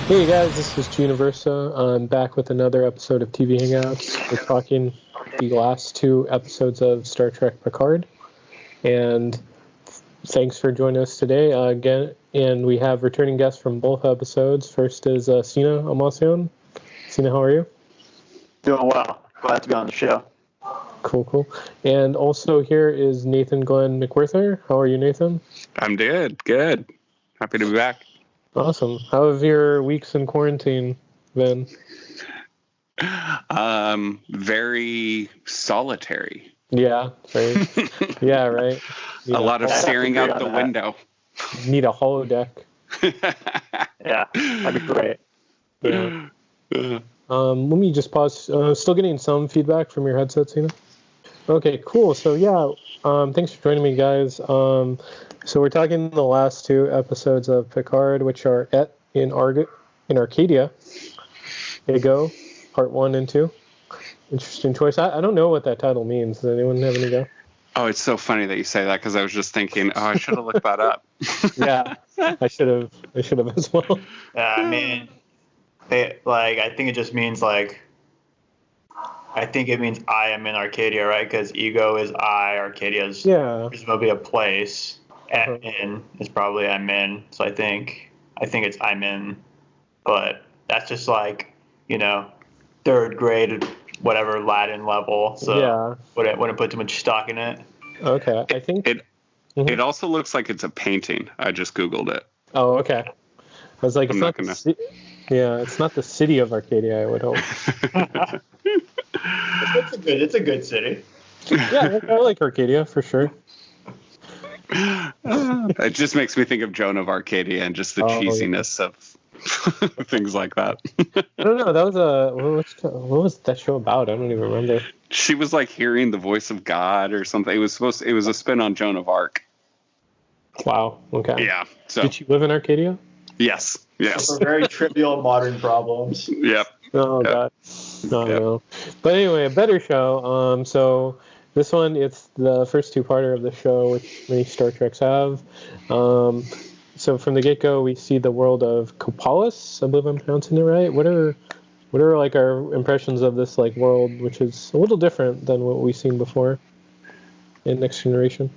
Hey guys, this is Universa. I'm back with another episode of TV Hangouts. We're talking the last two episodes of Star Trek Picard, and thanks for joining us today again. And we have returning guests from both episodes. First is Sina Almasian. Sina, how are you? Doing well. Glad to be on the show. Cool. And also here is Nathan Glen McWherter. How are you, Nathan? I'm good. Happy to be back. Awesome. How have your weeks in quarantine been? Very solitary. Yeah, right. Yeah, right. A lot of staring out the window. Need a holodeck. Yeah, that'd be great. Yeah. Let me just pause. Still getting some feedback from your headset, Sina? Okay, cool. So thanks for joining me, guys. So we're talking the last two episodes of Picard, which are in Arcadia. There you go, part 1 and 2. Interesting choice. I don't know what that title means. Does anyone have any go? Oh, it's so funny that you say that because I was just thinking, I should have looked that up. Yeah, I should have as well. Yeah, I mean, I think it just means I means I am in Arcadia, right? Because ego is I, Arcadia is presumably a place. In is probably I'm in. So I think it's I'm in, but that's just third grade, whatever Latin level. So wouldn't put too much stock in it. Okay, I think it also looks like it's a painting. I just Googled it. Oh, okay. I was like, it's not the city of Arcadia, I would hope. It's a good city. Yeah, I like Arcadia for sure. It just makes me think of Joan of Arcadia and just the cheesiness of things like that. I don't know. That was what was that show about? I don't even remember. She was like hearing the voice of God or something. It was a spin on Joan of Arc. Wow. Okay. Yeah. So did she live in Arcadia? Yes. For very trivial modern problems. Yep. Oh God. No. But anyway, a better show. So this one, it's the first two-parter of the show, which many Star Treks have. So from the get-go, we see the world of Copalis. I believe I'm pronouncing it right. What are like our impressions of this world, which is a little different than what we've seen before in Next Generation?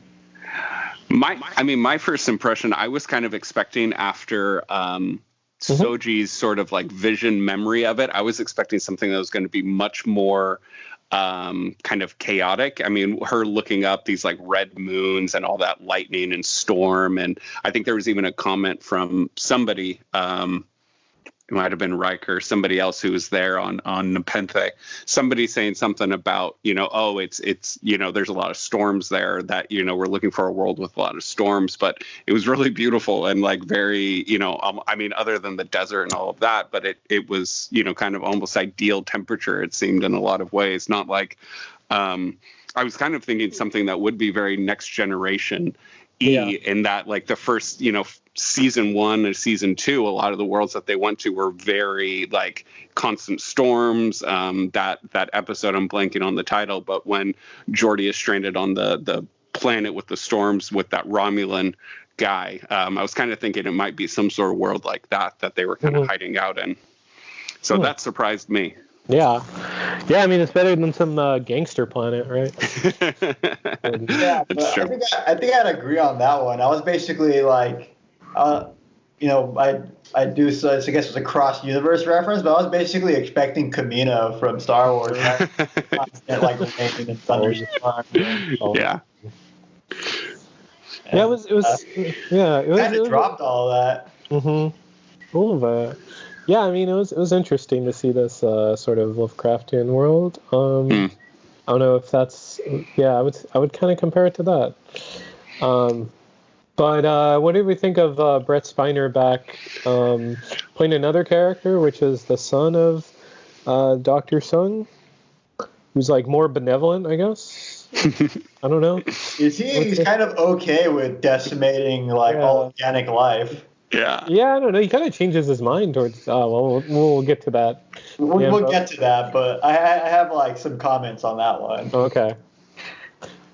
My first impression, I was kind of expecting after Soji's sort of vision memory of it, I was expecting something that was going to be much more kind of chaotic. I mean, her looking up these red moons and all that lightning and storm. And I think there was even a comment from somebody, it might have been Riker, somebody else who was there on Nepenthe, somebody saying something about, it's there's a lot of storms there that, we're looking for a world with a lot of storms, but it was really beautiful and very, other than the desert and all of that, but it was, kind of almost ideal temperature, it seemed in a lot of ways, not I was kind of thinking something that would be very Next Generation in that the first, season 1 and season 2, a lot of the worlds that they went to were very constant storms. That episode, I'm blanking on the title, but when Geordi is stranded on the planet with the storms with that Romulan guy, I was kind of thinking it might be some sort of world like that they were kind of hiding out in. So that surprised me. Yeah. I mean, it's better than some gangster planet, right? Yeah, but I think I'd agree on that one. I was basically I do, so I guess it's a cross-universe reference, but I was basically expecting Kamino from Star Wars. Lightning and thunderstorm. Yeah. Yeah, it was kind of dropped all of that. Mm-hmm. All of it. Yeah, I mean, it was interesting to see this sort of Lovecraftian world. I don't know if that's I would kind of compare it to that. But what did we think of Brett Spiner back playing another character, which is the son of Dr. Sung, who's more benevolent, I guess? I don't know. He's kind of okay with decimating all organic life. Yeah, I don't know. He kind of changes his mind towards. We'll get to that. We'll get to that, but I have some comments on that one. Okay,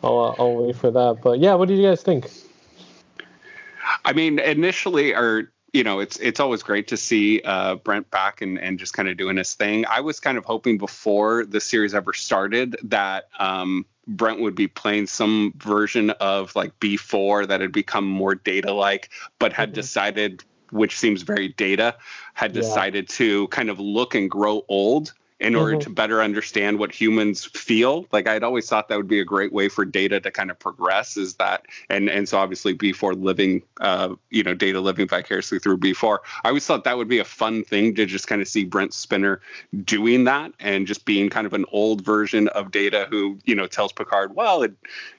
I'll wait for that. But yeah, what did you guys think? I mean, initially, or it's always great to see Brent back and just kind of doing his thing. I was kind of hoping before the series ever started that Brent would be playing some version of like B4 that had become more Data-like, but had decided, which seems very Data, had decided to kind of look and grow old in order to better understand what humans feel. Like I'd always thought that would be a great way for Data to kind of progress, is that, and so obviously B4 living, Data living vicariously through B4. I always thought that would be a fun thing to just kind of see Brent Spinner doing that and just being kind of an old version of Data who, tells Picard, well,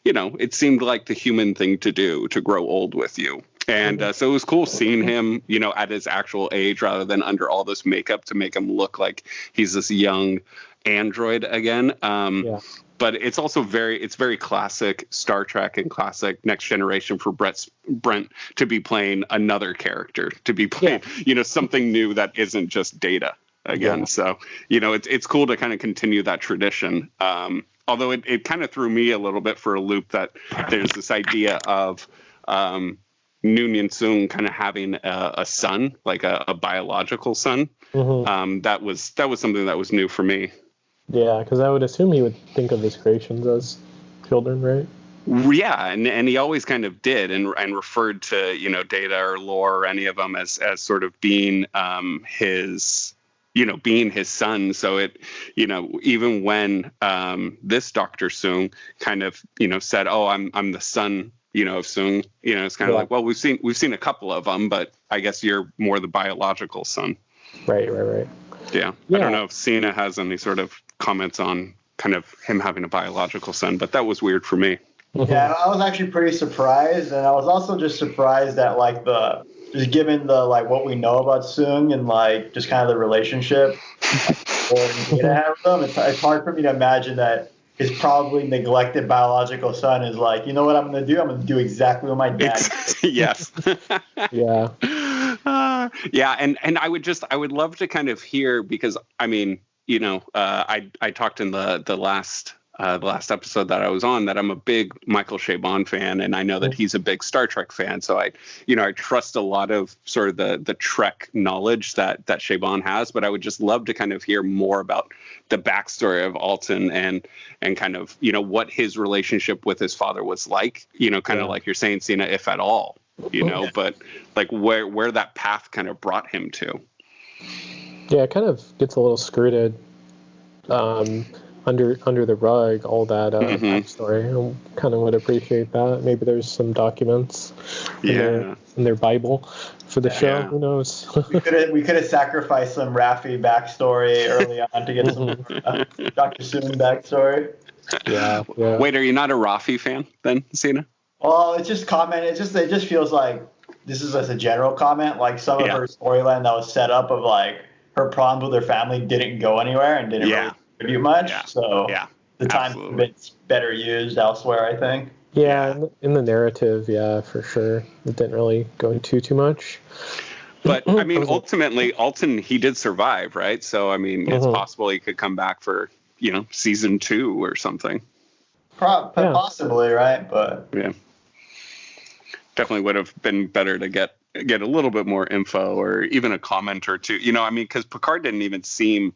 it seemed like the human thing to do, to grow old with you. And so it was cool seeing him, at his actual age rather than under all this makeup to make him look like he's this young android again. But it's also very classic Star Trek and classic Next Generation for Brent to be playing another character, to be playing, something new that isn't just Data again. Yeah. So, it's cool to kind of continue that tradition. Although it kind of threw me a little bit for a loop that there's this idea of, Noonien Soong kind of having a son, like a biological son. That was something that was new for me. Yeah, because I would assume he would think of his creations as children, right? Yeah, and he always kind of did, and referred to Data or Lore or any of them as sort of being his. Being his son. So it, even when this Dr. Soong kind of said, "Oh, I'm the son." Of Soong, it's kind of like, well, we've seen a couple of them, but I guess you're more the biological son. Right. Yeah. I don't know if Sina has any sort of comments on kind of him having a biological son, but that was weird for me. Yeah, I was actually pretty surprised, and I was also just surprised that just given the what we know about Soong and just kind of the relationship Data have with them, it's hard for me to imagine that his probably neglected biological son is like, you know what I'm going to do? I'm going to do exactly what my dad did. Yes. Yeah. And I would love to kind of hear, because I mean, I talked in the last episode that I was on that I'm a big Michael Chabon fan, and I know that he's a big Star Trek fan. So I trust a lot of sort of the Trek knowledge that Chabon has, but I would just love to kind of hear more about the backstory of Alton and kind of, what his relationship with his father was like, kind of like you're saying, Sina, if at all, but like where that path kind of brought him to. Yeah, it kind of gets a little skirted under the rug, all that backstory. I kind of would appreciate that. Maybe there's some documents in their Bible for the show. Who knows? we could have sacrificed some Raffi backstory early on to get some Dr. Soong backstory. Yeah. Wait, are you not a Raffi fan then, Sina? Well, it's just comment. It just feels like this is just a general comment. Like some of her storyline that was set up of her problems with her family didn't go anywhere and didn't really contribute much. Yeah. So the time could have been better used elsewhere, I think. Yeah, in the narrative, for sure. It didn't really go into too much. But, I mean, ultimately, Alton, he did survive, right? So, I mean, it's possible he could come back for, season 2 or something. Possibly, right? But yeah. Definitely would have been better to get a little bit more info or even a comment or two. Because Picard didn't even seem...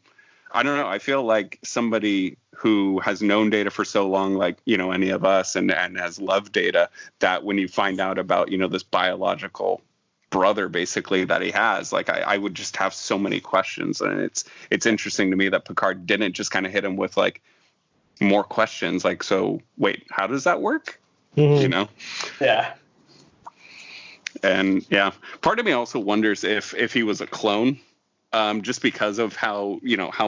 I don't know. I feel like somebody who has known Data for so long, like, any of us and has loved Data, that when you find out about, this biological brother basically that he has, like, I would just have so many questions. And it's interesting to me that Picard didn't just kind of hit him with like more questions. Like, so wait, how does that work? Yeah. And part of me also wonders if he was a clone. Just because of how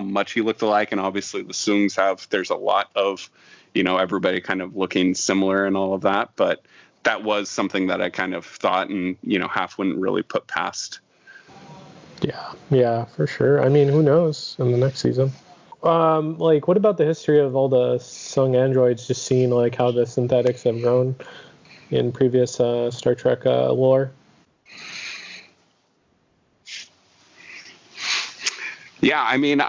much he looked alike, and obviously the Soongs there's a lot of, everybody kind of looking similar and all of that, but that was something that I kind of thought and, half wouldn't really put past. Yeah, for sure. I mean, who knows in the next season? What about the history of all the Soong androids, just seeing like how the synthetics have grown in previous Star Trek lore? Yeah, I mean,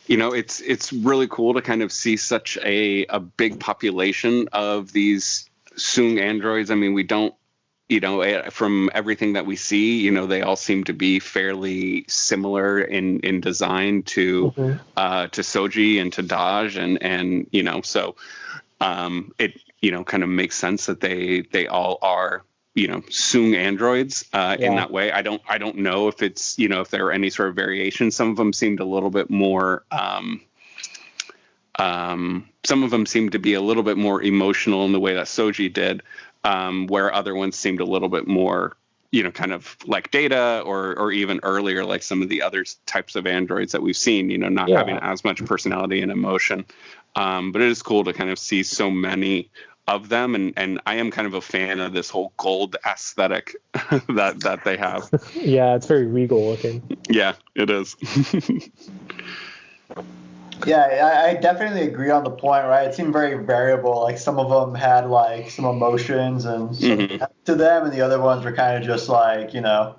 it's really cool to kind of see such a big population of these Soong androids. I mean, we don't from everything that we see, they all seem to be fairly similar in design to Soji and to Daj, and so it kind of makes sense that they all are Soong androids in that way. I don't know if it's if there are any sort of variations. Some of them seemed a little bit more. Some of them seemed to be a little bit more emotional in the way that Soji did. Where other ones seemed a little bit more, kind of like Data or even earlier, like some of the other types of androids that we've seen, not having as much personality and emotion. But it is cool to kind of see so many of them. And I am kind of a fan of this whole gold aesthetic that they have. Yeah, it's very regal looking. Yeah, it is. Yeah, I definitely agree on the point, right? It seemed very variable. Like some of them had like some emotions and to them, and the other ones were kind of just like, they're kind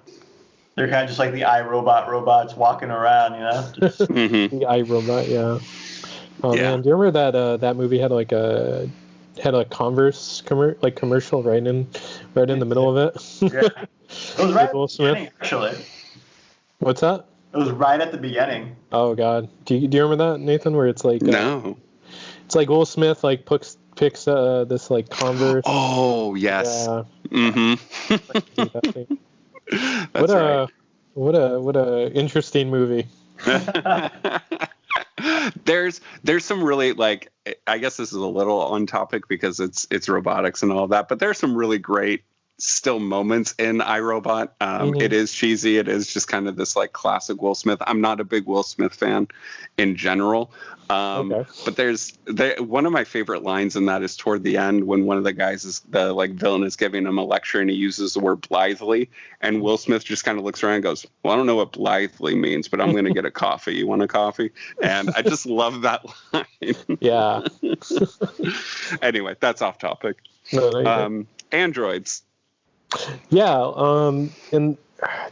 of just like the iRobot robots walking around, The iRobot, yeah. Oh man, do you remember that movie had like a Converse commercial right in the middle of it? Yeah, it was right at the beginning, actually. What's that? It was right at the beginning. Oh God, do you remember that, Nathan? Where it's like no, it's like Will Smith like picks this like Converse. Oh yes. Yeah. That's right. What a interesting movie. There's some really, like, I guess this is a little on topic because it's robotics and all that, but there's some really great still moments in iRobot. It is cheesy. It is just kind of this like classic Will Smith. I'm not a big Will Smith fan in general. But one of my favorite lines in that is toward the end when one of the guys the villain is giving him a lecture and he uses the word blithely, and Will Smith just kind of looks around and goes, well, I don't know what blithely means, but I'm going to get a coffee. You want a coffee? And I just love that line. Yeah. Anyway, that's off topic. No, androids. Yeah, and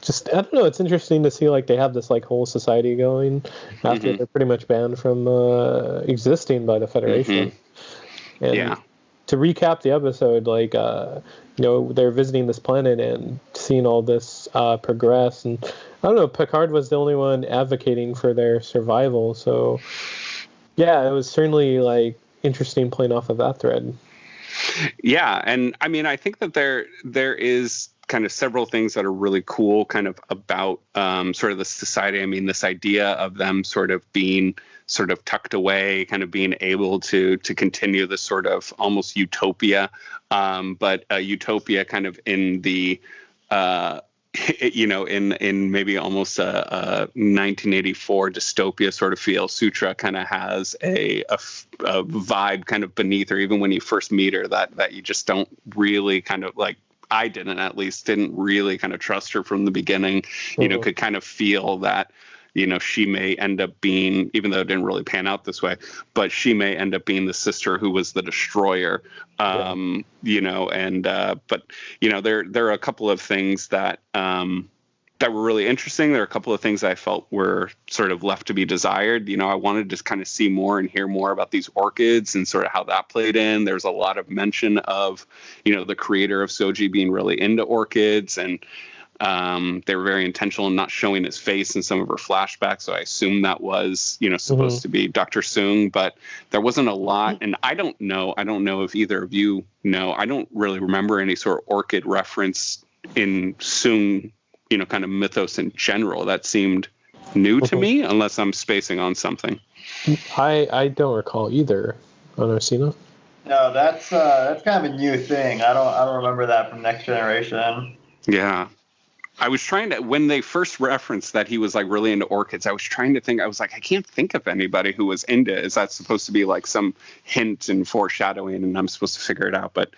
just, I don't know, it's interesting to see like they have this like whole society going after they're pretty much banned from existing by the Federation. And to recap the episode, like they're visiting this planet and seeing all this progress, and I don't know, Picard was the only one advocating for their survival, so yeah, it was certainly like interesting playing off of that thread. Yeah, and I mean, I think that there is kind of several things that are really cool kind of about sort of the society. I mean, this idea of them sort of being sort of tucked away, kind of being able to continue this sort of almost utopia, but a utopia kind of in the in maybe almost a 1984 dystopia sort of feel. Sutra kind of has a vibe kind of beneath her, even when you first meet her, that you just don't really kind of like, I didn't really kind of trust her from the beginning, could kind of feel that, she may end up being, even though it didn't really pan out this way, but she may end up being the sister who was the destroyer, but there are a couple of things that were really interesting. There are a couple of things I felt were sort of left to be desired. I wanted to kind of see more and hear more about these orchids and sort of how that played in. There's a lot of mention of, the creator of Soji being really into orchids, and they were very intentional in not showing his face in some of her flashbacks. So I assume that was, supposed to be Dr. Soong, but there wasn't a lot. And I don't know if either of you know, I don't really remember any sort of orchid reference in Soong, kind of mythos in general. That seemed new to me, unless I'm spacing on something. I don't recall either. Sina? No, that's kind of a new thing. I don't remember that from Next Generation. Yeah. I was trying to, when they first referenced that he was like really into orchids, I was trying to think, I was like, I can't think of anybody who was into it. Is that supposed to be like some hint and foreshadowing and I'm supposed to figure it out? But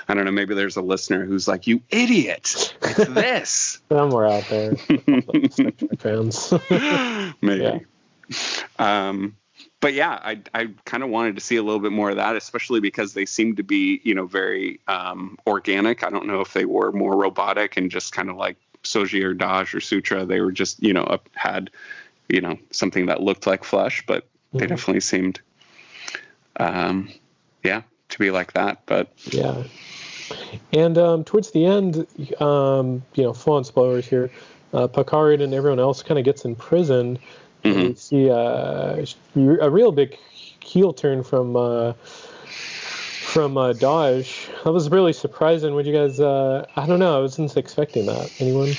I don't know, maybe there's a listener who's like, you idiot, it's this. Somewhere out there. Fans. Maybe. Yeah. But yeah, I kind of wanted to see a little bit more of that, especially because they seem to be, very organic. I don't know if they were more robotic and just kind of like Soji or Daj or Sutra. They were just, had, something that looked like flesh, but they definitely seemed, to be like that. But yeah. And towards the end, full on spoilers here, Picard and everyone else kind of gets imprisoned. And we see a real big heel turn from Dodge. That was really surprising. Would you guys? I don't know. I wasn't expecting that. Anyone?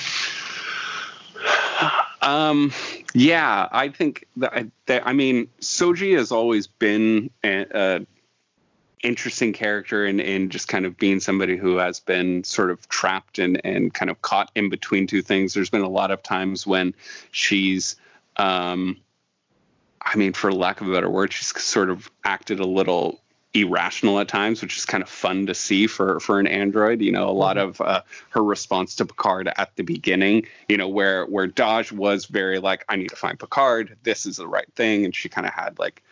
Yeah, I think that I mean, Soji has always been an interesting character in just kind of being somebody who has been sort of trapped and kind of caught in between two things. There's been a lot of times when she's, I mean, for lack of a better word, she's sort of acted a little irrational at times, which is kind of fun to see for an android. A lot of her response to Picard at the beginning, where Dodge was very like, I need to find Picard, this is the right thing, and she kind of had like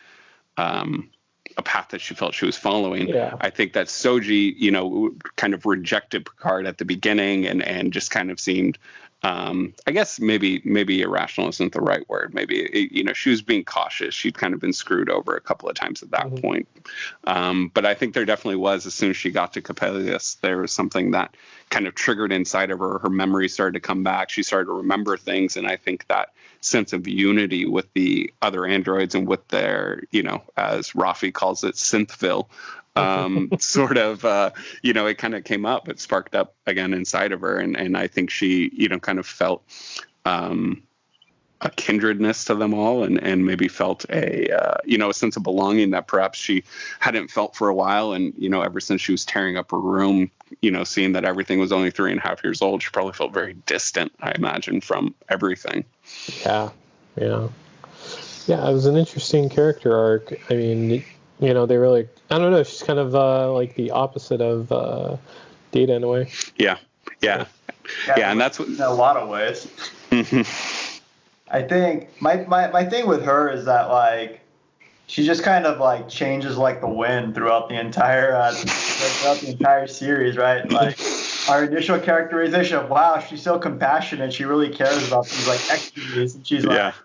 a path that she felt she was following. Yeah. I think that Soji, kind of rejected Picard at the beginning and just kind of seemed, I guess maybe irrational isn't the right word. Maybe, she was being cautious. She'd kind of been screwed over a couple of times at that point. But I think there definitely was, as soon as she got to Coppelius, there was something that kind of triggered inside of her. Her memory started to come back. She started to remember things. And I think that sense of unity with the other androids and with their, as Rafi calls it, synthville, sort of, it kind of came up, it sparked up again inside of her. And I think she, kind of felt a kindredness to them all and maybe felt a sense of belonging that perhaps she hadn't felt for a while. And, ever since she was tearing up her room, seeing that everything was only 3.5 years old, she probably felt very distant, I imagine, from everything. Yeah. It was an interesting character arc. I mean, they really, I don't know, she's kind of like the opposite of Data in a way. Yeah, and that's what, in a lot of ways. I think my thing with her is that like she just kind of like changes like the wind throughout the entire series, right? Like our initial characterization of, wow, she's so compassionate, she really cares about these like extras, and she's like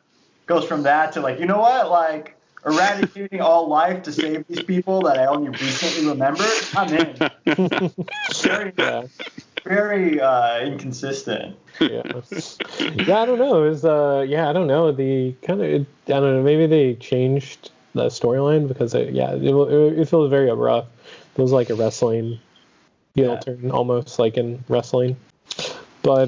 goes from that to like, you know what, like eradicating all life to save these people that I only recently remembered. I'm in. Very inconsistent. Yeah, I don't know. It was I don't know. The kind of, I don't know. Maybe they changed the storyline because it feels very abrupt. It feels like a wrestling heel turn, almost like in wrestling. But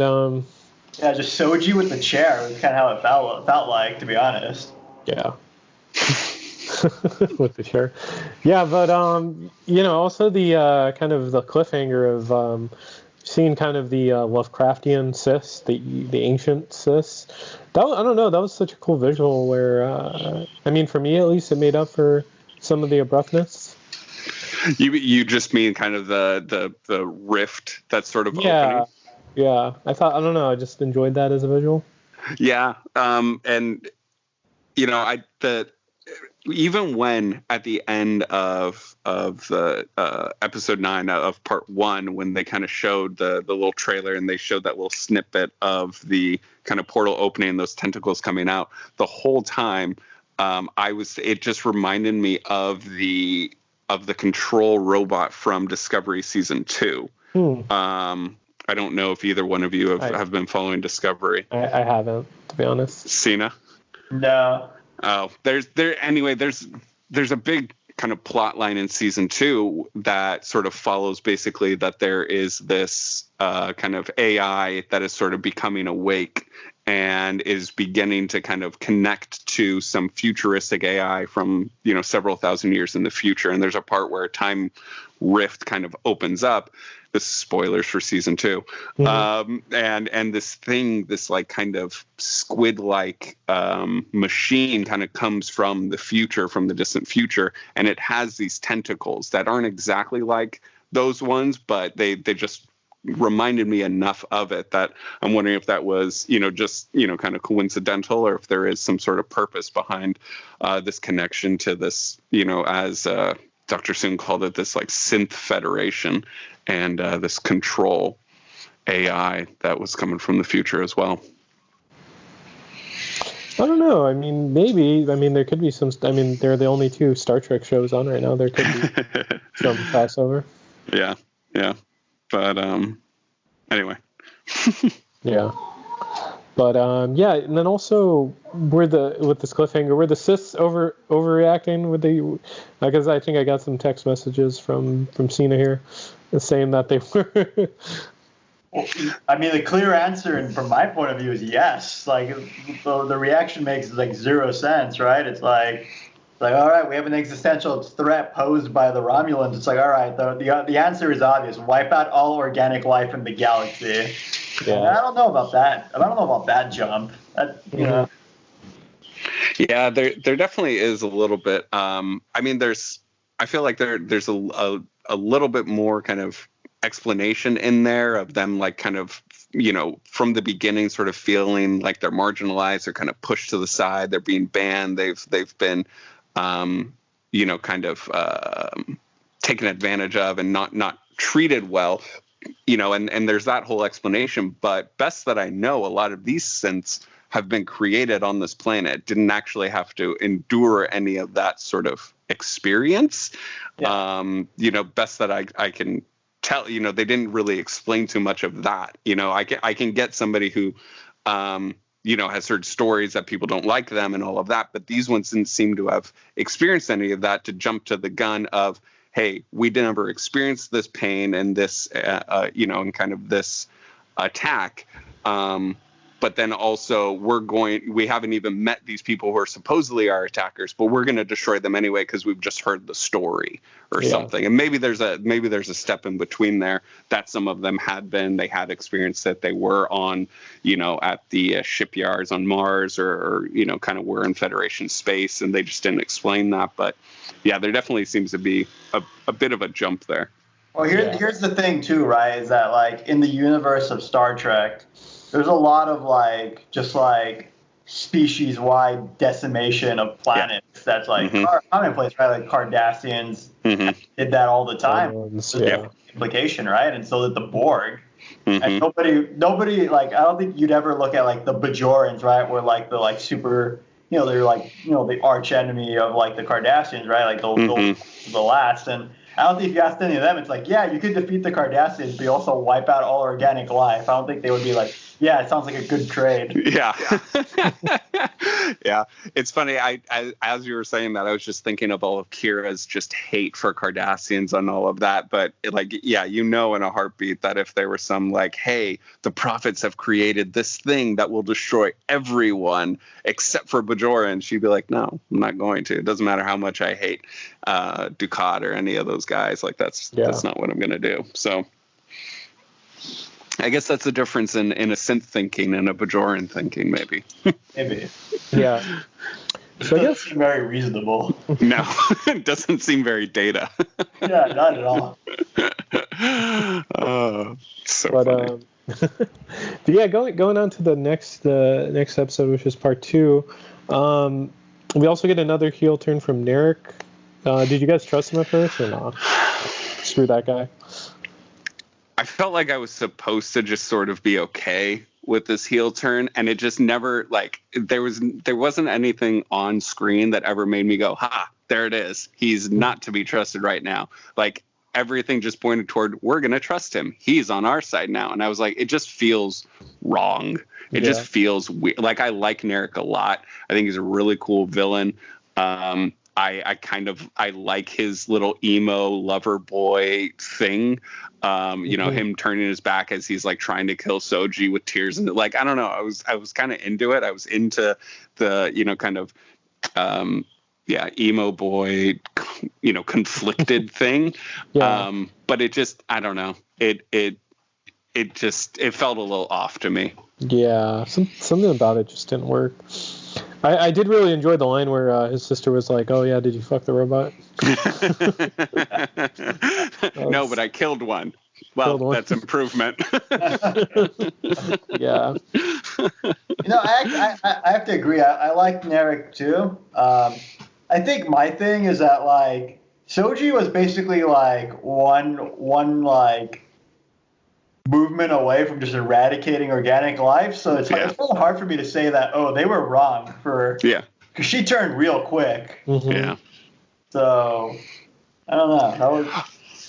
just Soji with the chair was kind of how it felt like, to be honest. Yeah. With the chair. Yeah, but also the kind of the cliffhanger of seeing kind of the Lovecraftian cis, the ancient cis. I don't know, that was such a cool visual where I mean, for me at least, it made up for some of the abruptness. You just mean kind of the rift that's sort of opening? Yeah. I just enjoyed that as a visual. Yeah. And even when at the end of the episode 9 of part 1, when they kind of showed the little trailer and they showed that little snippet of the kind of portal opening and those tentacles coming out, the whole time it just reminded me of the control robot from Discovery season 2. I don't know if either one of you have been following Discovery. I haven't, to be honest. Sina? No. Oh, there's a big kind of plot line in season 2 that sort of follows basically that there is this kind of AI that is sort of becoming awake and is beginning to kind of connect to some futuristic AI from, several thousand years in the future. And there's a part where a time rift kind of opens up. This is spoilers for season 2. And this like kind of squid-like machine kind of comes from the future, from the distant future. And it has these tentacles that aren't exactly like those ones, but they just reminded me enough of it that I'm wondering if that was, just, kind of coincidental, or if there is some sort of purpose behind this connection to this, as Dr. Soon called it, this like synth federation and this control AI that was coming from the future as well. I don't know. I mean, maybe. I mean, there could be some. I mean, they're the only 2 Star Trek shows on right now. There could be some crossover. Yeah. But anyway. Yeah. But yeah, and then also with this cliffhanger, were the Siths overreacting? Would they? Because I think I got some text messages from Sina here saying that they were. I mean, the clear answer, and from my point of view, is yes. Like the reaction makes like zero sense, right? It's like all right, we have an existential threat posed by the Romulans. It's like, all right, the answer is obvious: wipe out all organic life in the galaxy. Yeah. And I don't know about that. I don't know about that jump. You know. Yeah, there definitely is a little bit. I mean, I feel like there's a little bit more kind of explanation in there of them, like, kind of, you know, from the beginning sort of feeling like they're marginalized, they're kind of pushed to the side, they're being banned, they've been you know, kind of taken advantage of and not treated well, you know, and there's that whole explanation. But best that I know, a lot of these synths have been created on this planet, didn't actually have to endure any of that sort of experience. Yeah. You know, best that I can tell, you know, they didn't really explain too much of that. You know, I can get somebody who, you know, has heard stories that people don't like them and all of that, but these ones didn't seem to have experienced any of that to jump to the gun of, hey, we never experienced this pain and this, you know, and kind of this attack. But then also we haven't even met these people who are supposedly our attackers, but we're going to destroy them anyway because we've just heard the story or something. And maybe there's a step in between there that some of them they had experienced that they were on, you know, at the shipyards on Mars or, you know, kind of were in Federation space and they just didn't explain that. But yeah, there definitely seems to be a bit of a jump there. Well, here's the thing too, right? Is that like in the universe of Star Trek, there's a lot of like just like species-wide decimation of planets that's like commonplace, right? Like Cardassians did that all the time. Implication, right? And so did the Borg. And nobody like, I don't think you'd ever look at like the Bajorans, right? Where like the like super, you know, they're like, you know, the arch enemy of like the Cardassians, right? Like the last. And I don't think if you asked any of them, it's like, yeah, you could defeat the Cardassians, but you also wipe out all organic life. I don't think they would be like, yeah, it sounds like a good trade. Yeah. Yeah. It's funny. I as you were saying that, I was just thinking of all of Kira's just hate for Cardassians and all of that. But like, yeah, you know, in a heartbeat that if there was some like, hey, the prophets have created this thing that will destroy everyone except for Bajoran, she'd be like, no, I'm not going to. It doesn't matter how much I hate Dukat or any of those guys. Like that's not what I'm going to do. So I guess that's the difference in a synth thinking and a Bajoran thinking, maybe. Maybe. Yeah. So I guess very reasonable. No, it doesn't seem very data. Yeah, not at all. Oh, so funny. But yeah, going on to the next episode, which is part 2. We also get another heel turn from Narek. Did you guys trust him at first or not? Screw that guy. I felt like I was supposed to just sort of be okay with this heel turn, and it just never, like, there wasn't anything on screen that ever made me go, ha, there it is. He's not to be trusted right now. Like, everything just pointed toward, we're going to trust him. He's on our side now. And I was like, it just feels wrong. It just feels weird. Like, I like Narek a lot. I think he's a really cool villain. I like his little emo lover boy thing. You know, him turning his back as he's like trying to kill Soji with tears and like, I don't know. I was kind of into it. I was into the, you know, kind of, emo boy, you know, conflicted thing. But it just, I don't know. It felt a little off to me. Yeah. Something about it just didn't work. I did really enjoy the line where his sister was like, "Oh yeah, did you fuck the robot?" No, but I killed one. Well, that's improvement. Yeah. You know, I have to agree. I like Narek too. I think my thing is that like Soji was basically like one like movement away from just eradicating organic life, so it's kind of hard for me to say that they were wrong because she turned real quick. Yeah. So I don't know.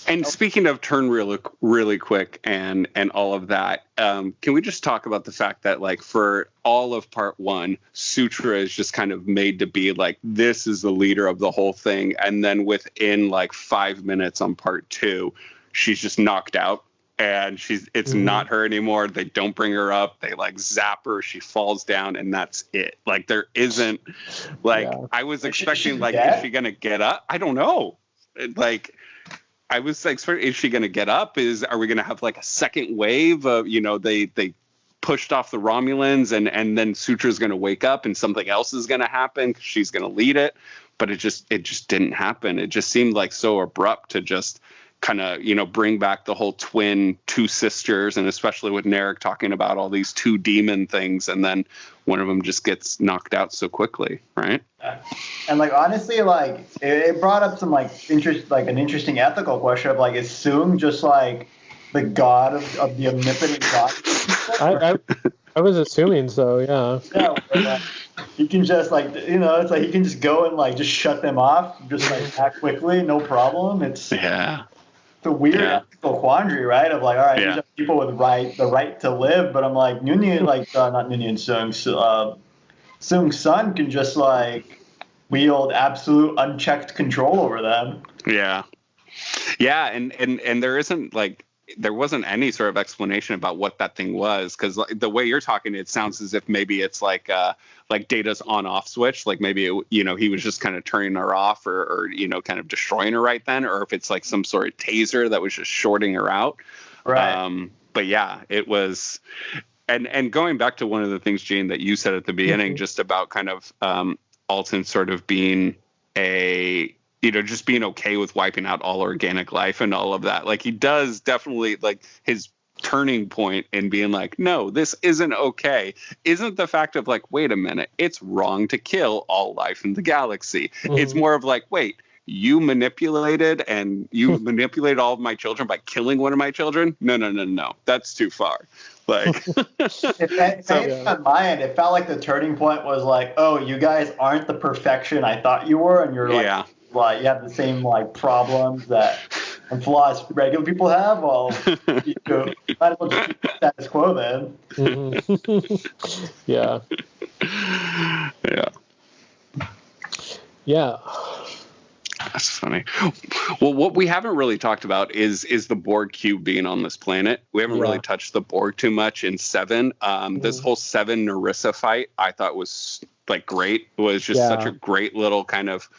And speaking of turn really quick and all of that, can we just talk about the fact that like for all of part one, Sutra is just kind of made to be like, this is the leader of the whole thing. And then within like 5 minutes on part two, she's just knocked out and it's not her anymore. They don't bring her up. They like zap her. She falls down and that's it. Like there isn't like, I was expecting like, is she going to get up? I don't know. Like, I was like, is she going to get up? Are we going to have like a second wave of, they pushed off the Romulans and then Sutra's going to wake up and something else is going to happen. She's going to lead it. But it just didn't happen. It just seemed like so abrupt to just kind of, bring back the whole two sisters, and especially with Narek talking about all these two demon things. And then one of them just gets knocked out so quickly. Right. And like, honestly, like it brought up some like an interesting ethical question of like, is Soong just like the god of the omnipotent god? I was assuming so. Yeah. Yeah. Like, he can just like, it's like he can just go and like just shut them off, just like act quickly, no problem. It's a weird ethical quandary, right? Of like, all right, these are people with the right to live, but I'm like, not Noonien and Soong's son can just like wield absolute unchecked control over them. Yeah, and there wasn't any sort of explanation about what that thing was, because the way you're talking, it sounds as if maybe it's like Data's on-off switch, like maybe he was just kind of turning her off or kind of destroying her right then, or if it's like some sort of taser that was just shorting her out. Right. But yeah, it was. And going back to one of the things, Gene, that you said at the beginning, just about kind of Alton sort of being just being okay with wiping out all organic life and all of that. Like he does definitely, like his turning point in being like, no, this isn't okay, isn't the fact of like, wait a minute, it's wrong to kill all life in the galaxy. It's more of like, wait, you manipulated all of my children by killing one of my children? No. That's too far. Like, on my end, it felt like the turning point was like, oh, you guys aren't the perfection I thought you were, and you're like, well, you have the same like problems and flaws regular people have. Well, you might as well just keep the status quo then. Yeah. That's funny. Well, what we haven't really talked about is the Borg cube being on this planet. We haven't really touched the Borg too much in 7. This whole 7 Narissa fight I thought was like great. It was just such a great little kind of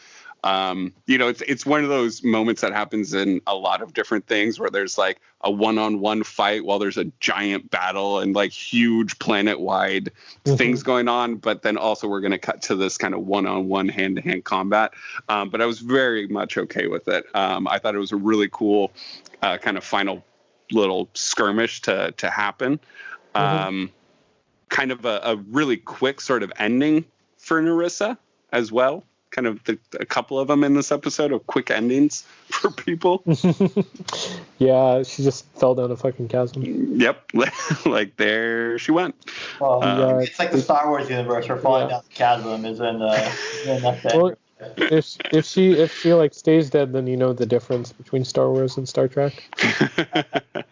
it's one of those moments that happens in a lot of different things where there's like a one-on-one fight while there's a giant battle and like huge planet-wide things going on. But then also we're going to cut to this kind of one-on-one hand-to-hand combat. But I was very much okay with it. I thought it was a really cool kind of final little skirmish to happen. Kind of a really quick sort of ending for Narissa as well. Kind of a couple of them in this episode of quick endings for people. Yeah, she just fell down a fucking chasm. Yep, like there she went. Well, it's like the Star Wars universe where falling down the chasm is in well, if she like stays dead, then you know the difference between Star Wars and Star Trek.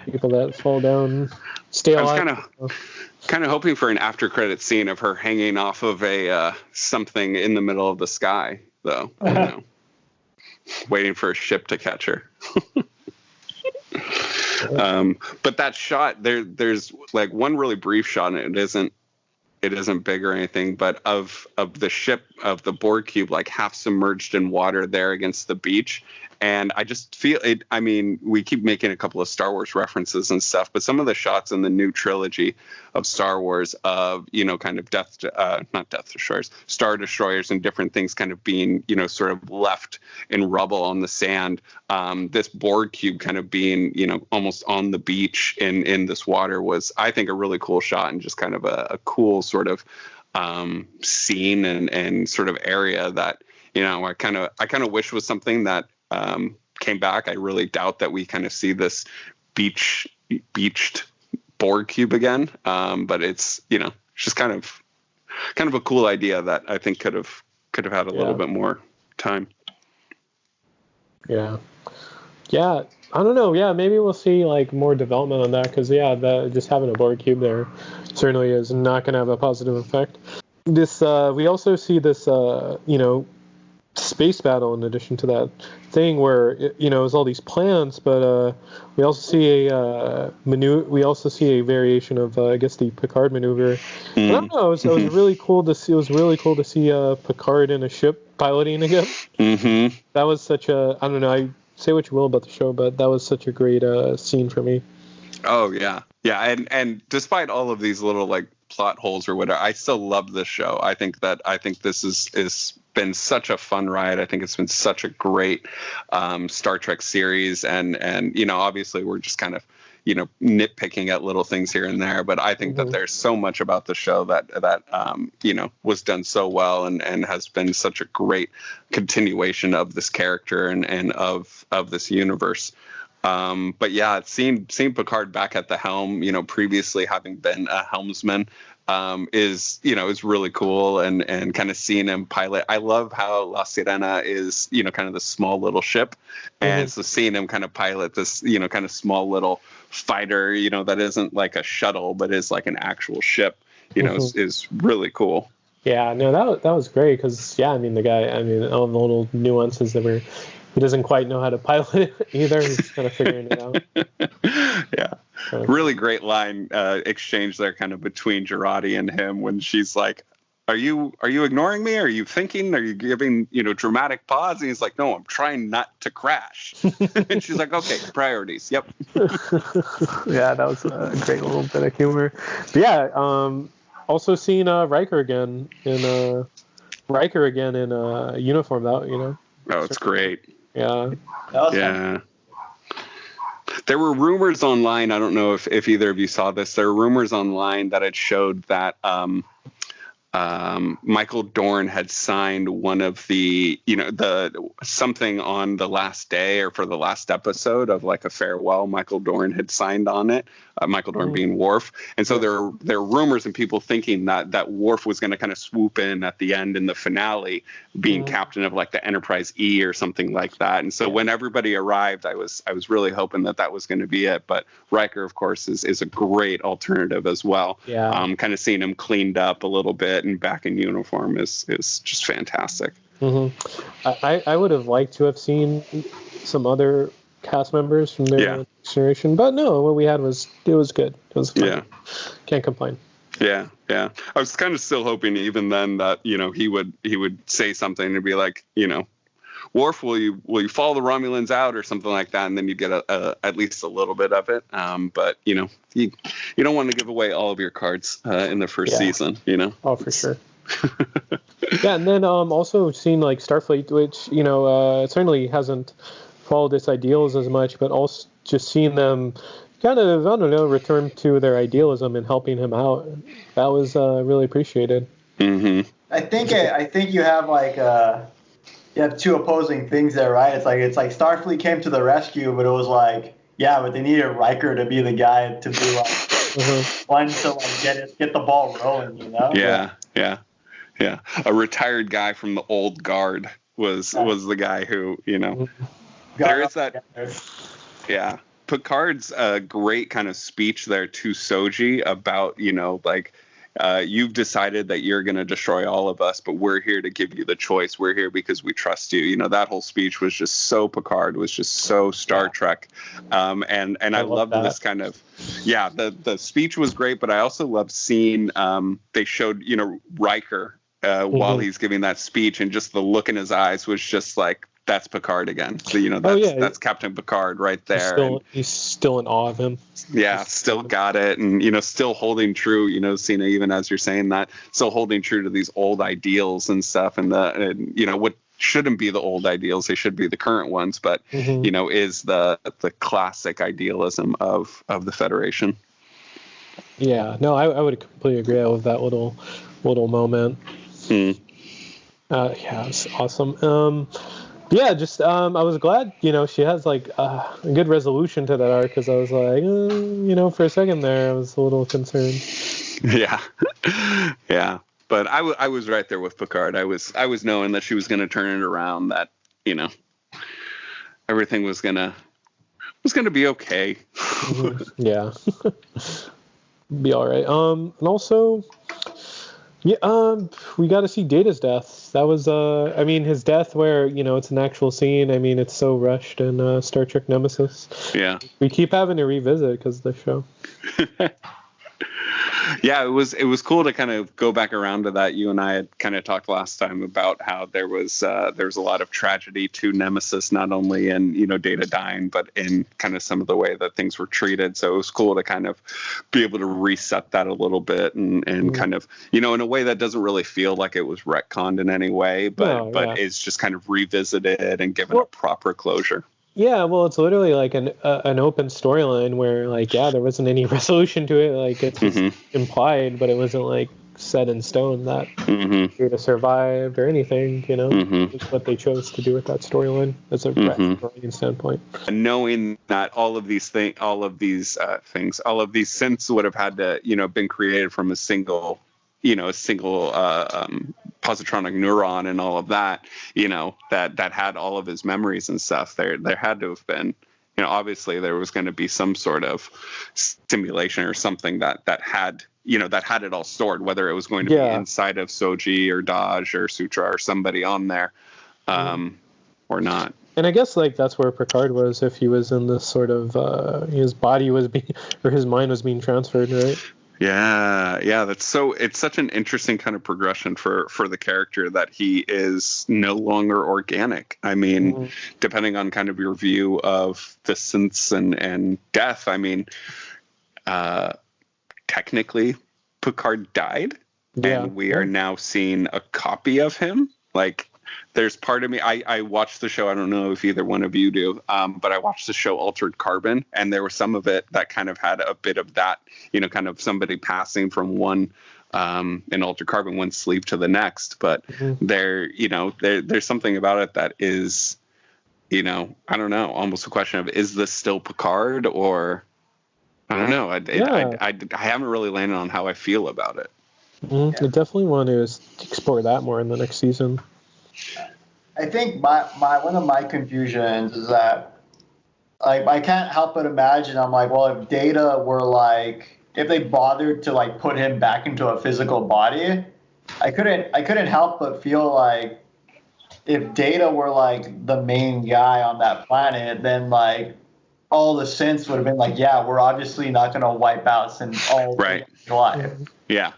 People that fall down stay alive. I was kind of hoping for an after credit scene of her hanging off of a something in the middle of the sky, though. Waiting for a ship to catch her. But that shot, there's like one really brief shot, and it isn't big or anything, but of the ship, of the Borg cube, like half submerged in water there against the beach. And I just feel it. I mean, we keep making a couple of Star Wars references and stuff, but some of the shots in the new trilogy of Star Wars of, kind of not Death Destroyers, Star Destroyers and different things kind of being, sort of left in rubble on the sand. This Borg cube kind of being, almost on the beach in this water was, I think, a really cool shot and just kind of a cool sort of scene and sort of area that, I kind of wish was something that came back. I really doubt that we kind of see this beached Borg cube again. But it's, just kind of a cool idea that I think could have had a little bit more time. Yeah. Yeah, I don't know. Yeah, maybe we'll see like more development on that because just having a Borg cube there certainly is not going to have a positive effect. This we also see this space battle in addition to that thing where it's all these plans, but we also see a we also see a variation of I guess the Picard maneuver. I don't know. It was really cool to see. It was really cool to see Picard in a ship piloting again. Mm-hmm. That was such a I don't know. I say what you will about the show, but that was such a great scene for me. Oh yeah, and despite all of these little like plot holes or whatever, I still love this show. I think this is been such a fun ride. I think it's been such a great Star Trek series, and obviously we're just kind of nitpicking at little things here and there, but I think that there's so much about the show that was done so well and has been such a great continuation of this character and of this universe. But yeah, seeing Picard back at the helm, previously having been a helmsman, is really cool, and kind of seeing him pilot. I love how La Sirena is, kind of the small little ship, and so seeing him kind of pilot this, kind of small little fighter, that isn't like a shuttle, but is like an actual ship, is really cool. Yeah, no, that was great because the guy, all the little nuances that he doesn't quite know how to pilot it either. He's kind of figuring it out. Yeah. Really great line exchange there kind of between Jurati and him when she's like, are you ignoring me? Are you thinking? Are you giving, dramatic pause? And he's like, no, I'm trying not to crash. And she's like, okay, priorities. Yep. Yeah, that was a great little bit of humor. But yeah, also seeing Riker again in uniform. That, Oh, it's great. Yeah. Yeah. There were rumors online. I don't know if either of you saw this. There were rumors online that it showed that Michael Dorn had signed one of the, something on the last day or for the last episode of like a farewell. Michael Dorn had signed on it. Michael Dorn being Worf, and so there are rumors and people thinking that Worf was going to kind of swoop in at the end in the finale, being captain of like the Enterprise E or something like that. And so when everybody arrived, I was really hoping that was going to be it. But Riker, of course, is a great alternative as well. Yeah. Kind of seeing him cleaned up a little bit and back in uniform is just fantastic. I would have liked to have seen some other cast members from their generation, but no, what we had was good. It was fun. Can't complain. Yeah. I was kind of still hoping even then that he would say something and be like, Worf, will you follow the Romulans out or something like that, and then you get at least a little bit of it. But you don't want to give away all of your cards in the first season. Oh, for sure. Yeah, and then also seeing like Starfleet, which certainly hasn't followed its ideals as much, but also just seeing them kind of, I don't know, return to their idealism and helping him out. That was really appreciated. I think you have like you have two opposing things there, right? It's like Starfleet came to the rescue, but it was like, but they needed Riker to be the guy to be like one to like get the ball rolling, Yeah. A retired guy from the old guard was the guy who, there is that. Yeah. Picard's a great kind of speech there to Soji about, you've decided that you're going to destroy all of us, but we're here to give you the choice. We're here because we trust you. That whole speech was just so Picard, was just so Star Trek. And I loved this kind of, the speech was great, but I also loved seeing, they showed, Riker while he's giving that speech, and just the look in his eyes was just like, that's Picard again. So, that's Captain Picard right there. He's still in awe of him. Yeah, still got it. And, still holding true, Sina, even as you're saying that, still holding true to these old ideals and stuff. And what shouldn't be the old ideals, they should be the current ones. But, is the classic idealism of the Federation. Yeah, no, I would completely agree with that little moment. Yeah, it was awesome. Yeah, just I was glad, she has like a good resolution to that arc, because I was like, for a second there, I was a little concerned. Yeah. But I was right there with Picard. I was knowing that she was going to turn it around, that everything was going to was going to be okay. Yeah. Be all right. And also, yeah, we got to see Data's death. That was, I mean, his death where, it's an actual scene. I mean, it's so rushed in Star Trek Nemesis. Yeah. We keep having to revisit because of the show. Yeah, it was cool to kind of go back around to that. You and I had kind of talked last time about how there was a lot of tragedy to Nemesis, not only in Data dying, but in kind of some of the way that things were treated. So it was cool to kind of be able to reset that a little bit and kind of in a way that doesn't really feel like it was retconned in any way, but it's just kind of revisited and given a proper closure. Yeah, well, it's literally like an open storyline where, like, there wasn't any resolution to it. Like, it's just implied, but it wasn't, like, set in stone that Data survived or anything, It's what they chose to do with that storyline as a writing standpoint. And knowing that all of these synths would have had to, been created from a single positronic neuron and all of that, that had all of his memories and stuff. There had to have been, obviously there was going to be some sort of simulation or something that had it all stored, whether it was going to be inside of Soji or Daj or Sutra or somebody on there, or not. And I guess that's where Picard was if he was in this sort of his body was being or his mind was being transferred, right? Yeah, it's such an interesting kind of progression for the character that he is no longer organic. I mean, depending on kind of your view of the synths and death, I mean, technically Picard died, and we are now seeing a copy of him. Like, there's part of me, I watched the show, I don't know if either one of you do, but I watched the show Altered Carbon, and there was some of it that kind of had a bit of that, kind of somebody passing from one in Altered Carbon, one sleep to the next. But there's something about it that is, I don't know, almost a question of, is this still Picard, or I don't know. I haven't really landed on how I feel about it. I definitely want to explore that more in the next season. I think one of my confusions is that, like, I can't help but imagine, I'm like, well, if Data were like, if they bothered to like put him back into a physical body, I couldn't help but feel like if Data were like the main guy on that planet, then like all the synths would have been like, yeah, we're obviously not going to wipe out since all life. Yeah.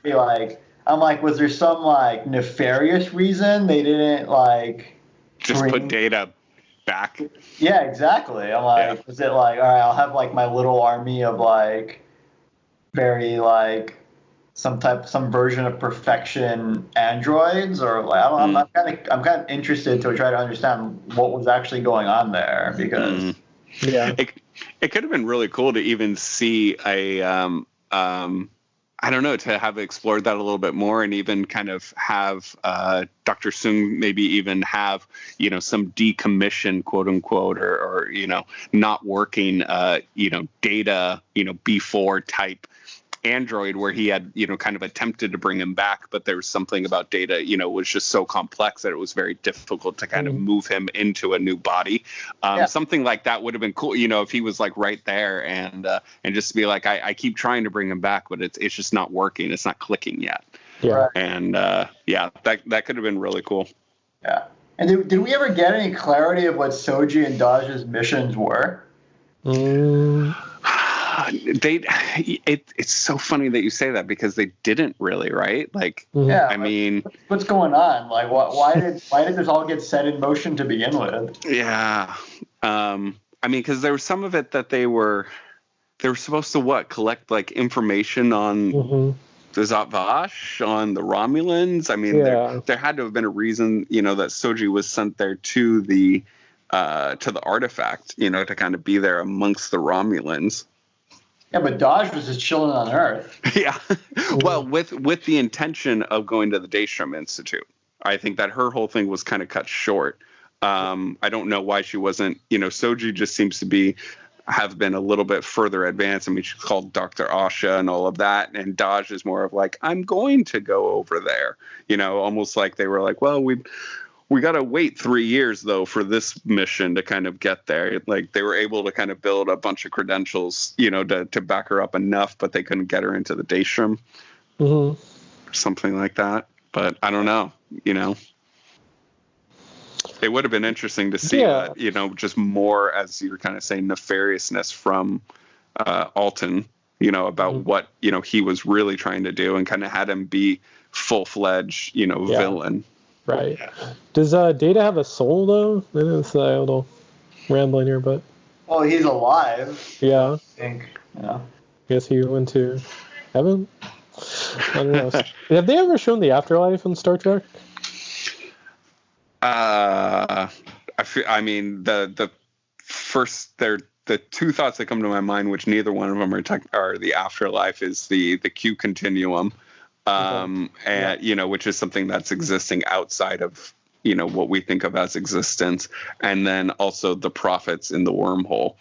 Be like, I'm like, was there some like nefarious reason they didn't like just put Data back? Yeah, exactly. I'm like, was it like, all right, I'll have like my little army of like very like some version of perfection androids, or like I'm kind of interested to try to understand what was actually going on there, because it could have been really cool to even see a I don't know, to have explored that a little bit more, and even kind of have Dr. Soong maybe even have, some decommissioned, quote unquote, or not working, Data, B4 type android where he had, kind of attempted to bring him back, but there was something about Data, was just so complex that it was very difficult to kind of move him into a new body. Something like that would have been cool, if he was like right there and just be like, I keep trying to bring him back, but it's just not working. It's not clicking yet. Yeah. And that could have been really cool. Yeah. And did we ever get any clarity of what Soji and Daj's missions were? It's so funny that you say that, because they didn't really, right? Like, I mean, what's going on? Like, why did this all get set in motion to begin with? Yeah, I mean, because there was some of it that they were supposed to collect like information on the Zat-Vash, on the Romulans. I mean, there had to have been a reason, that Soji was sent there to the artifact, to kind of be there amongst the Romulans. Yeah, but Daj was just chilling on Earth. Yeah. Well, with the intention of going to the Daystrom Institute. I think that her whole thing was kind of cut short. I don't know why she wasn't, Soji just seems to have been a little bit further advanced. I mean, she's called Dr. Asha and all of that. And Daj is more of like, I'm going to go over there, almost like they were like, well, we got to wait 3 years though for this mission to kind of get there. Like they were able to kind of build a bunch of credentials, to back her up enough, but they couldn't get her into the daystrom, or something like that. But I don't know, It would have been interesting to see that, just more, as you were kind of saying, nefariousness from Alton, about what, he was really trying to do, and kind of had him be full-fledged, villain. Right. Does Data have a soul, though? I know it's a little rambling here, but... Well, he's alive. Yeah. I think, Guess he went to heaven? I don't know. Have they ever shown the afterlife in Star Trek? The two thoughts that come to my mind, which neither one of them are the afterlife, is the Q continuum, which is something that's existing outside of what we think of as existence, and then also the prophets in the wormhole,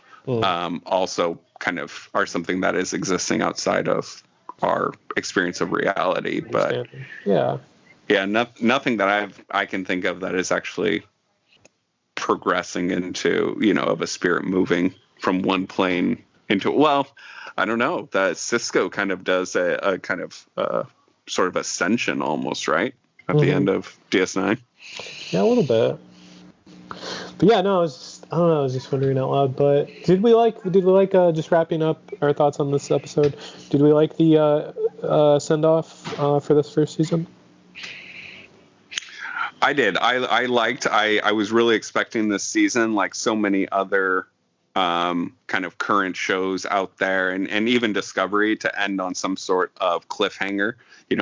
also kind of are something that is existing outside of our experience of reality, but nothing that I can think of that is actually progressing into, of a spirit moving from one plane into, I don't know, that Cisco kind of does a kind of sort of ascension almost, right? At the end of DS9. Yeah, a little bit. But yeah, no, I was just wondering out loud, but did we like, just wrapping up our thoughts on this episode, did we like the send-off for this first season? I did. I was really expecting this season, like so many other kind of current shows out there, and even Discovery, to end on some sort of cliffhanger.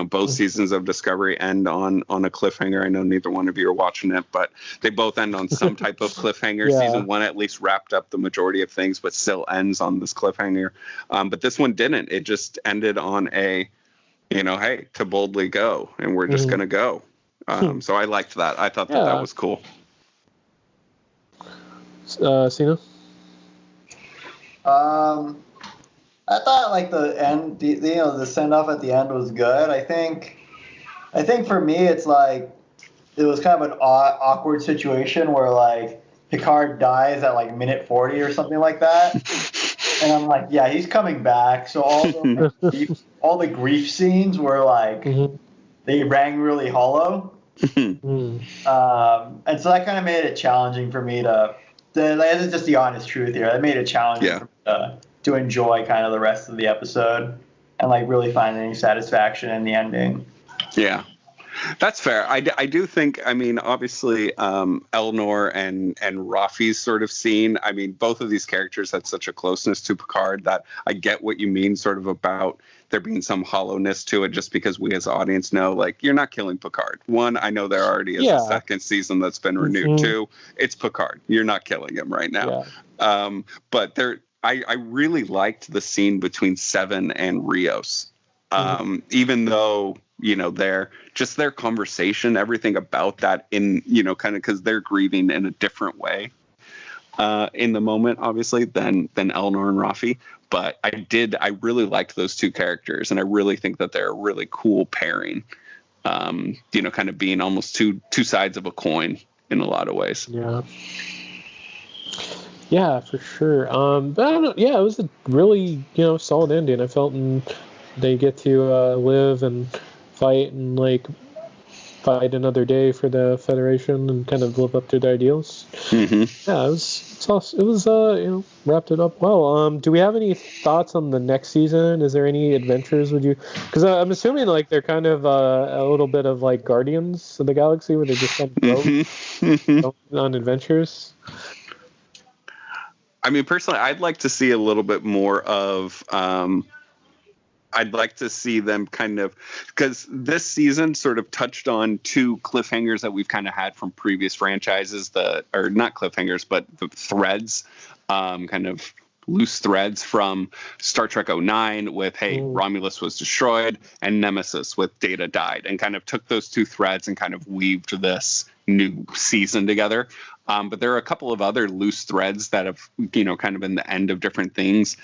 Both seasons of Discovery end on a cliffhanger. I know neither one of you are watching it, but they both end on some type of cliffhanger. Yeah. Season 1 at least wrapped up the majority of things, but still ends on this cliffhanger. But this one didn't. It just ended on a, hey, to boldly go, and we're just going to go. So I liked that. I thought that was cool. Sina? I thought like the end, the send off at the end was good. I think for me it's like it was kind of an awkward situation where like Picard dies at like minute 40 or something like that, and I'm like, yeah, he's coming back. So all the grief scenes were like they rang really hollow. And so that kind of made it challenging for me that's just the honest truth here. That made it challenging for me to enjoy kind of the rest of the episode and like really find any satisfaction in the ending. Yeah, that's fair. I do think, obviously Elnor and Rafi's sort of scene, both of these characters had such a closeness to Picard that I get what you mean sort of about there being some hollowness to it, just because we as an audience know, like, you're not killing Picard. One, I know there already is a second season that's been renewed. Two, it's Picard. You're not killing him right now. Yeah. But I really liked the scene between Seven and Rios. Even though, their conversation, everything about that in, kind of because they're grieving in a different way in the moment, obviously, than Elnor and Rafi. But I really liked those two characters, and I really think that they're a really cool pairing, kind of being almost two sides of a coin in a lot of ways. Yeah. Yeah, for sure. But I don't know. Yeah, it was a really, solid ending. I felt they get to live and fight and like fight another day for the Federation and kind of live up to their ideals. Yeah, it was wrapped it up well. Do we have any thoughts on the next season? Is there any adventures because I'm assuming like they're kind of a little bit of like Guardians of the Galaxy, where they just kind of go on adventures. Personally, I'd like to see a little bit more of I'd like to see them kind of, because this season sort of touched on two cliffhangers that we've kind of had from previous franchises, or not cliffhangers, but the threads, kind of loose threads from Star Trek 09 with, hey, Romulus was destroyed, and Nemesis with Data died, and kind of took those two threads and kind of weaved this new season together. But there are a couple of other loose threads that have, kind of been the end of different things.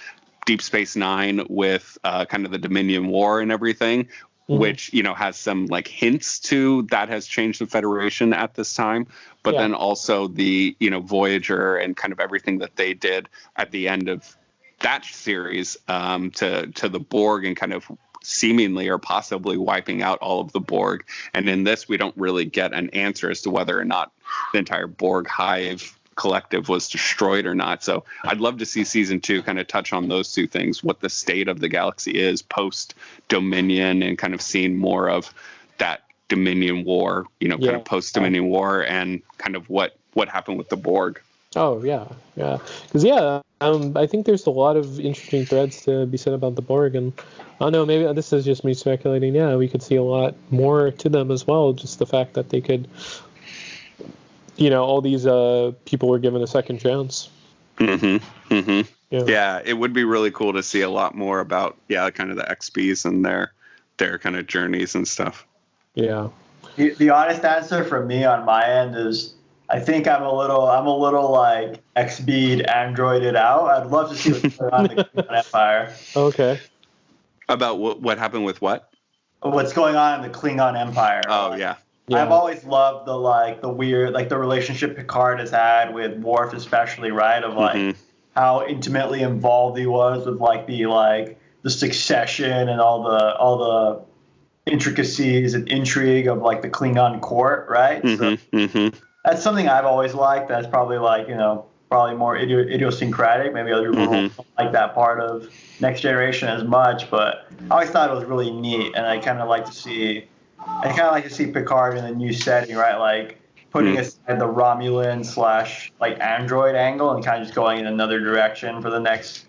Deep Space Nine with kind of the Dominion War and everything which, has some like hints to that has changed the Federation at this time. But then also the, Voyager and kind of everything that they did at the end of that series to the Borg and kind of seemingly or possibly wiping out all of the Borg. And in this, we don't really get an answer as to whether or not the entire Borg hive collective was destroyed or not. So I'd love to see season 2 kind of touch on those two things, what the state of the galaxy is post Dominion, and kind of seeing more of that Dominion War, kind of post Dominion War, and kind of what happened with the Borg. Oh yeah, because I think there's a lot of interesting threads to be said about the Borg, and I don't know, maybe this is just me speculating. Yeah, we could see a lot more to them as well. Just the fact that they could, all these people were given a second chance. Yeah, it would be really cool to see a lot more about kind of the XBs and their kind of journeys and stuff. Yeah. The honest answer from me on my end is, I think I'm a little like XB'd, androided out. I'd love to see what's going on in the Klingon Empire. Okay. About what happened with what? What's going on in the Klingon Empire? Oh yeah. I've always loved the weird, like the relationship Picard has had with Worf, especially, right? Of like how intimately involved he was with the succession and all the intricacies and intrigue of like the Klingon court, right? So that's something I've always liked. That's probably probably more idiosyncratic. Maybe other people don't like that part of Next Generation as much, but I always thought it was really neat, and I kind of like to see Picard in a new setting, right? Like putting aside the Romulan / like android angle and kind of just going in another direction for the next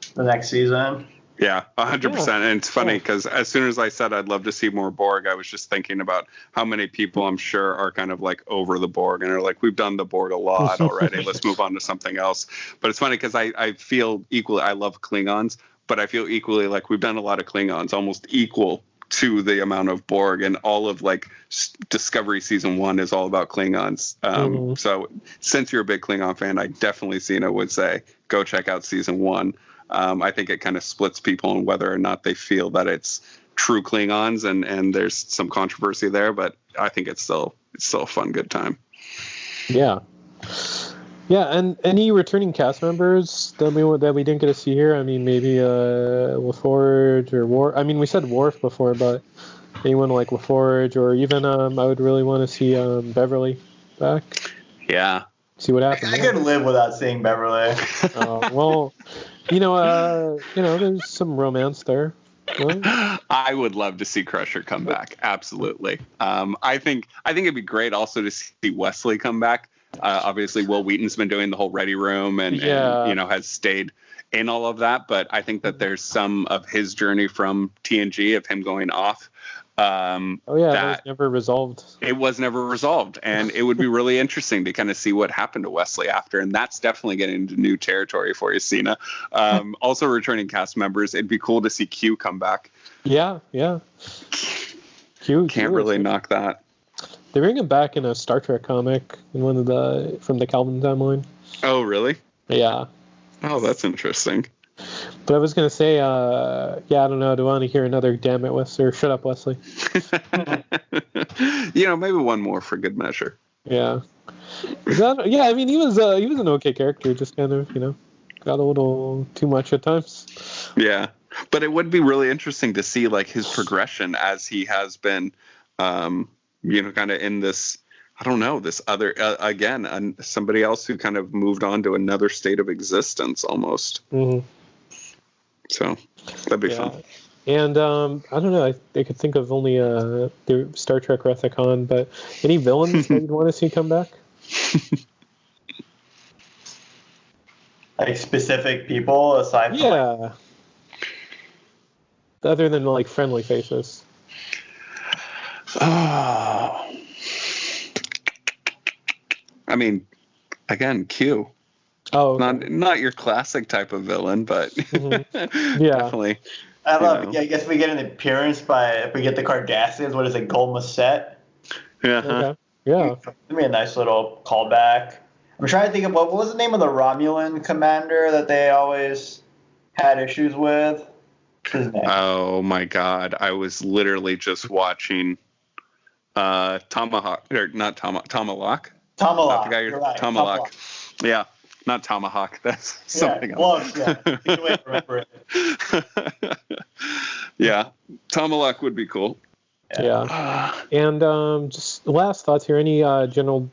season. Yeah, 100%. And it's funny because as soon as I said I'd love to see more Borg, I was just thinking about how many people I'm sure are kind of like over the Borg and are like, we've done the Borg a lot already. Let's move on to something else. But it's funny because I feel equally, I love Klingons, but I feel equally like we've done a lot of Klingons, almost equal to the amount of Borg, and all of like Discovery season 1 is all about Klingons. So since you're a big Klingon fan, I definitely, Sina, would say go check out season 1. I think it kind of splits people on whether or not they feel that it's true Klingons, and there's some controversy there, but I think it's still a fun, good time. Yeah. Yeah, and any returning cast members that we didn't get to see here? I mean, maybe LaForge or Worf. I mean, we said Worf before, but anyone like LaForge, or even I would really want to see Beverly back. Yeah. See what happens. I could live without seeing Beverly. Well, there's some romance there. Right? I would love to see Crusher come back. Absolutely. I think it'd be great also to see Wesley come back. Obviously, Will Wheaton's been doing the whole Ready Room and has stayed in all of that. But I think that there's some of his journey from TNG, of him going off. That was never resolved. It was never resolved, and it would be really interesting to kind of see what happened to Wesley after, and that's definitely getting into new territory for you, Sina. Also, returning cast members, it'd be cool to see Q come back. Yeah. Q can't really knock that. They bring him back in a Star Trek comic in one of from the Calvin timeline. Oh, really? Yeah. Oh, that's interesting. But I was going to say, I don't know. Do I want to hear another damn it, Wesley, or shut up, Wesley? Maybe one more for good measure. Yeah. I mean, he was an okay character, just kind of, got a little too much at times. Yeah. But it would be really interesting to see, like, his progression as he has been, kind of in this, I don't know, this other, again, somebody else who kind of moved on to another state of existence almost. Mm-hmm. So that'd be fun. And I don't know, I could think of only the Star Trek Rethicon, but any villains that you'd want to see come back? Like specific people aside from other than like friendly faces. Oh. I mean, again, Q. Oh, okay. Not your classic type of villain, but definitely. I love. Yeah, I guess we get an appearance if we get the Cardassians. What is it, Gul Macet? Yeah. Okay. Yeah. It'd be a nice little callback. I'm trying to think of what was the name of the Romulan commander that they always had issues with. Oh my God! I was literally just watching Tomahawk, or not Tomahawk. Tomahawk. You're right. Tomahawk. Yeah, not Tomahawk. That's something else. Close. Yeah. Good way to remember it. Yeah, Tomahawk would be cool. Yeah. And just last thoughts here. Any general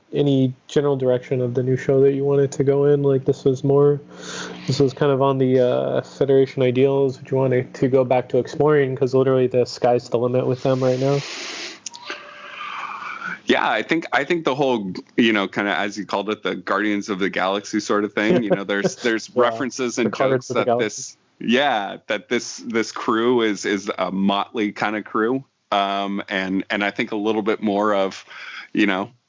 direction of the new show that you wanted to go in? Like this was kind of on the Federation ideals. Would you want to go back to exploring? Because literally the sky's the limit with them right now. Yeah, I think the whole, kind of, as you called it, the Guardians of the Galaxy sort of thing. There's references and jokes that this crew is a motley kind of crew. And I think a little bit more of,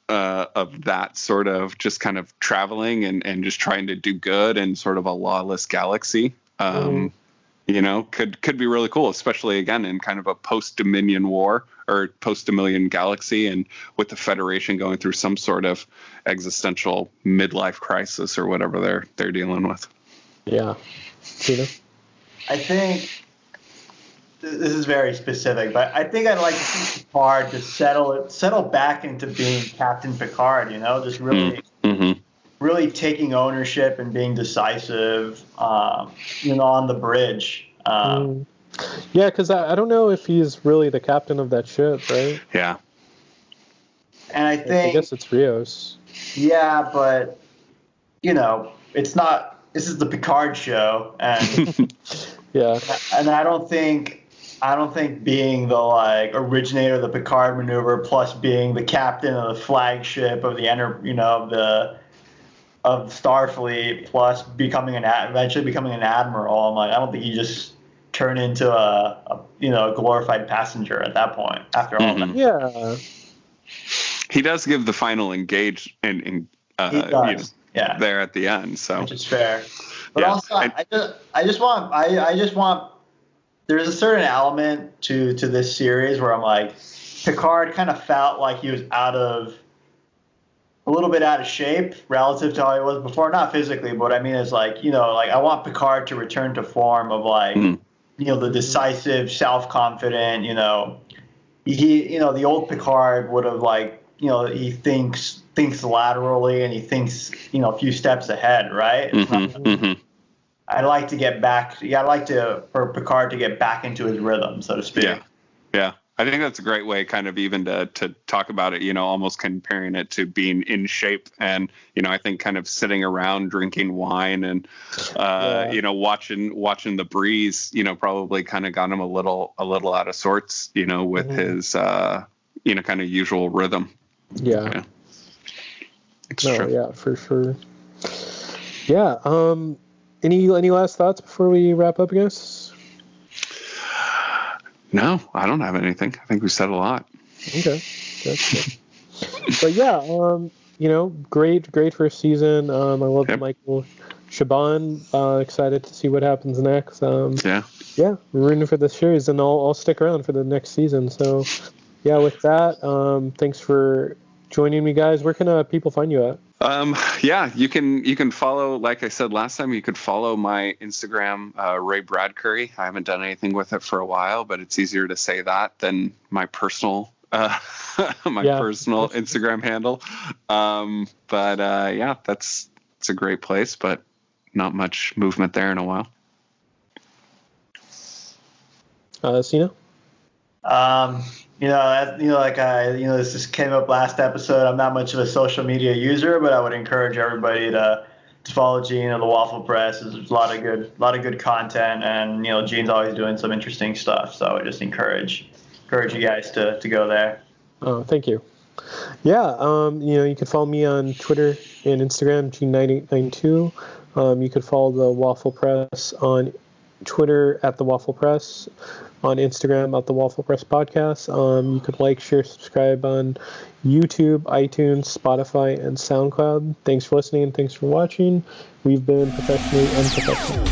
of that sort of just kind of traveling and just trying to do good in sort of a lawless galaxy, could be really cool, especially again in kind of a post-Dominion war or post-Dominion galaxy, and with the Federation going through some sort of existential midlife crisis or whatever they're dealing with. Yeah. Sina? I think this is very specific, but I think I'd like to see Picard to settle back into being Captain Picard, just really, really taking ownership and being decisive, on the bridge. Yeah, because I don't know if he's really the captain of that ship, right? Yeah. And I guess it's Rios. Yeah, but, it's not, this is the Picard show, and yeah. And I don't think being the originator of the Picard maneuver plus being the captain of the flagship of the of Starfleet plus eventually becoming an admiral, I don't think you just turn into a glorified passenger at that point after all that. Yeah. He does give the final engage there at the end, so which is fair. But also I just want there's a certain element to this series where I'm like, Picard kind of felt like he was a little bit out of shape relative to how he was before. Not physically, but what I mean is I want Picard to return to form of the decisive, self-confident, the old Picard would have he thinks laterally and he thinks, a few steps ahead, right? I'd like to get back. Yeah, I'd like for Picard to get back into his rhythm, so to speak. Yeah. I think that's a great way, kind of even to talk about it. Almost comparing it to being in shape, and I think kind of sitting around drinking wine and watching the breeze. Probably kind of got him a little out of sorts. With his kind of usual rhythm. Yeah. It's true. Yeah, for sure. Yeah. Any last thoughts before we wrap up, guys? No, I don't have anything. I think we said a lot. Okay, that's good. But yeah, great first season. I love Michael Chabon. Excited to see what happens next. Yeah, we're rooting for this series, and I'll stick around for the next season. So, yeah, with that, thanks for joining me, guys. Where can people find you at? You can follow, like I said last time, you could follow my Instagram, Ray Bradbury. I haven't done anything with it for a while, but it's easier to say that than my personal personal Instagram handle. It's a great place, but not much movement there in a while. Sina? This just came up last episode. I'm not much of a social media user, but I would encourage everybody to follow Gene at the Waffle Press. There's a lot of good content, and Gene's always doing some interesting stuff. So I would just encourage you guys to go there. Oh, thank you. Yeah, you can follow me on Twitter and Instagram, Gene9892. You could follow the Waffle Press on Twitter at the Waffle Press, on Instagram at the Waffle Press Podcast. You could like, share, subscribe on YouTube, iTunes, Spotify, and SoundCloud. Thanks for listening and thanks for watching. We've been Professionally Unprofessional.